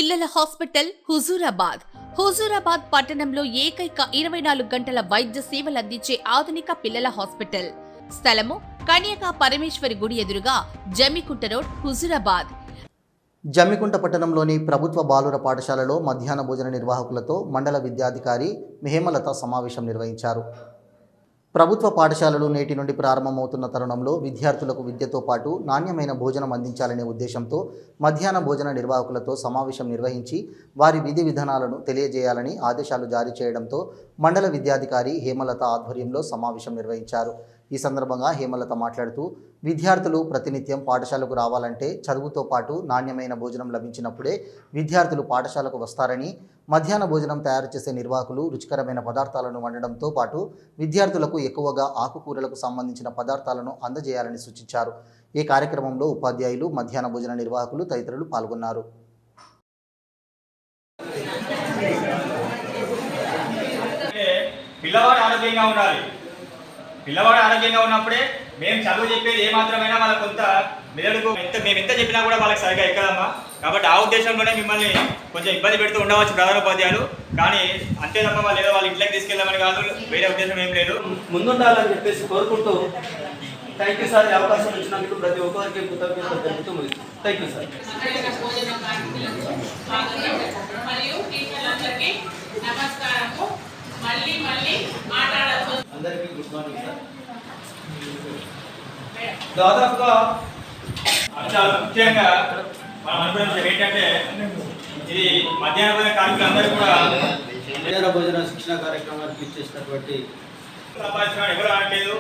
పిల్లల హాస్పిటల్ హుజూరాబాద్ పట్టణంలో ఏకైక 24 గంటల వైద్య సేవలు అందించే ఆధునిక పిల్లల హాస్పిటల్. స్థలము కన్యకా పరమేశ్వరి గుడి ఎదురుగా, జమ్మికుంట రోడ్, హుజూరాబాద్. జమ్మికుంట పట్టణంలోని ప్రభుత్వ బాలుర పాఠశాలలో మధ్యాహ్న భోజన నిర్వాహకులతో మండల విద్యాధికారి హేమలత సమావేశం నిర్వహించారు. ప్రభుత్వ పాఠశాలలు నేటి నుండి ప్రారంభమవుతున్న తరుణంలో విద్యార్థులకు విద్యతో పాటు నాణ్యమైన భోజనం అందించాలనే ఉద్దేశంతో మధ్యాహ్న భోజన నిర్వాహకులతో సమావేశం నిర్వహించి వారి విధి విధానాలను తెలియజేయాలని ఆదేశాలు జారీ చేయడంతో మండల విద్యాధికారి హేమలత ఆధ్వర్యంలో సమావేశం నిర్వహించారు. ఈ సందర్భంగా హేమలత మాట్లాడుతూ, విద్యార్థులు ప్రతినిత్యం పాఠశాలకు రావాలంటే చదువుతో పాటు నాణ్యమైన భోజనం లభించినప్పుడే విద్యార్థులు పాఠశాలకు వస్తారని, మధ్యాహ్న భోజనం తయారు చేసే నిర్వాహకులు రుచికరమైన పదార్థాలను వండడంతో పాటు విద్యార్థులకు ఎక్కువగా ఆకుకూరలకు సంబంధించిన పదార్థాలను అందజేయాలని సూచించారు. ఈ కార్యక్రమంలో ఉపాధ్యాయులు, మధ్యాహ్న భోజన నిర్వాహకులు తదితరులు పాల్గొన్నారు. పిల్లవాడు ఆరోగ్యంగా ఉన్నప్పుడే మేము చదువు చెప్పేది ఏమాత్రమైనా వాళ్ళకి కొంత మెదడుకు మేము ఎంత చెప్పినా కూడా వాళ్ళకి సరిగా ఎక్కదమ్మా. కాబట్టి ఆ ఉద్దేశంలోనే మిమ్మల్ని కొంచెం ఇబ్బంది పెడుతూ ఉండవచ్చు ప్రధానోపాధ్యాయులు. కానీ అంతే తప్ప వాళ్ళు ఏదో వాళ్ళ ఇంట్లోకి తీసుకెళ్దామని కాదు, వేరే ఉద్దేశం ఏం లేదు. ముందుండాలని చెప్పేసి కోరుకుంటూ థ్యాంక్ యూ సార్. అవకాశం ఇచ్చినందుకు ప్రతి ఒక్కరికి కృతజ్ఞతలు తెలుపుతూ థ్యాంక్ యూ సార్. అందరికీ గుడ్ మార్నింగ్ సార్. దాదాపుగా చాలా ముఖ్యంగా మనం అనుకునే ఏంటంటే ఇది మధ్యాహ్న భోజన కార్మికులు అందరూ కూడా మధ్యాహ్న భోజన శిక్షణ కార్యక్రమానికి ఇచ్చేసినటువంటి ఎవరు అనట్లేదు.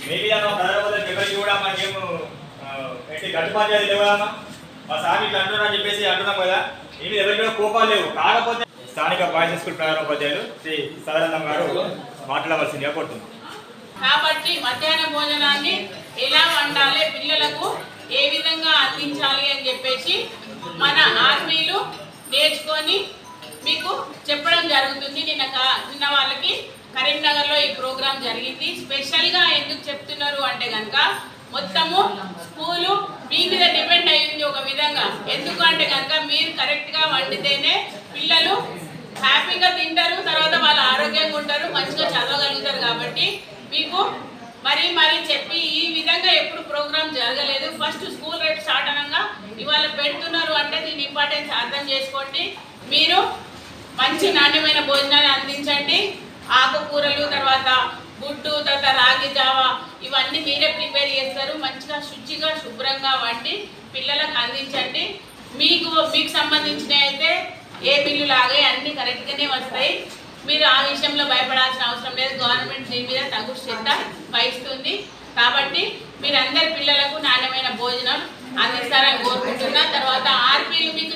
మేబీ ఎవరికి కూడా మనకేమో గట్టుపాధ్యాయులు లేవు కదమ్మా. మా సార్ ఇట్లా అంటున్నారని చెప్పేసి అంటున్నాం కదా, ఏమి ఎవరికి కూడా కోపాలు లేవు. కాకపోతే స్థానిక బాయ్స్ స్కూల్ ప్రధానోపాధ్యాయులు శ్రీ సదానందం గారు మాట్లాడవలసిందిగా కోరుతున్నాం. కాబట్టి మధ్యాహ్న భోజనాన్ని ఎలా వండాలి, పిల్లలకు ఏ విధంగా అందించాలి అని చెప్పేసి మన ఆర్మీలు నేర్చుకొని మీకు చెప్పడం జరుగుతుంది. నిన్న వాళ్ళకి కరీంనగర్లో ఈ ప్రోగ్రాం జరిగింది. స్పెషల్గా ఎందుకు చెప్తున్నారు అంటే కనుక మొత్తము స్కూలు మీ మీద డిపెండ్ అయ్యింది ఒక విధంగా. ఎందుకంటే కనుక మీరు కరెక్ట్గా వండితేనే పిల్లలు హ్యాపీగా తింటారు, తర్వాత వాళ్ళు ఆరోగ్యంగా ఉంటారు, మంచిగా చదవగలుగుతారు. కాబట్టి మీకు మరీ చెప్పి ఈ విధంగా ఎప్పుడు ప్రోగ్రామ్ జరగలేదు. ఫస్ట్ స్కూల్ రేపు స్టార్ట్ అనగా ఇవాళ పెడుతున్నారు అంటే దీని ఇంపార్టెన్స్ అర్థం చేసుకోండి. మీరు మంచి నాణ్యమైన భోజనాన్ని అందించండి. ఆకుకూరలు, తర్వాత గుడ్డు, తర్వాత రాగి జావా ఇవన్నీ మీరే ప్రిపేర్ చేస్తారు. మంచిగా శుచిగా శుభ్రంగా వండి పిల్లలకు అందించండి. మీకు సంబంధించినవి అయితే ఏ బిల్లు లాగే అన్నీ కరెక్ట్గానే వస్తాయి. మీరు ఆ విషయంలో భయపడాల్సిన అవసరం లేదు. గవర్నమెంట్ దీని మీద తగు శ్రద్ధ వహిస్తుంది. కాబట్టి మీరందరి పిల్లలకు నాణ్యమైన భోజనం అందిస్తారని కోరుకుంటున్నా. తర్వాత ఆర్పీలు మీకు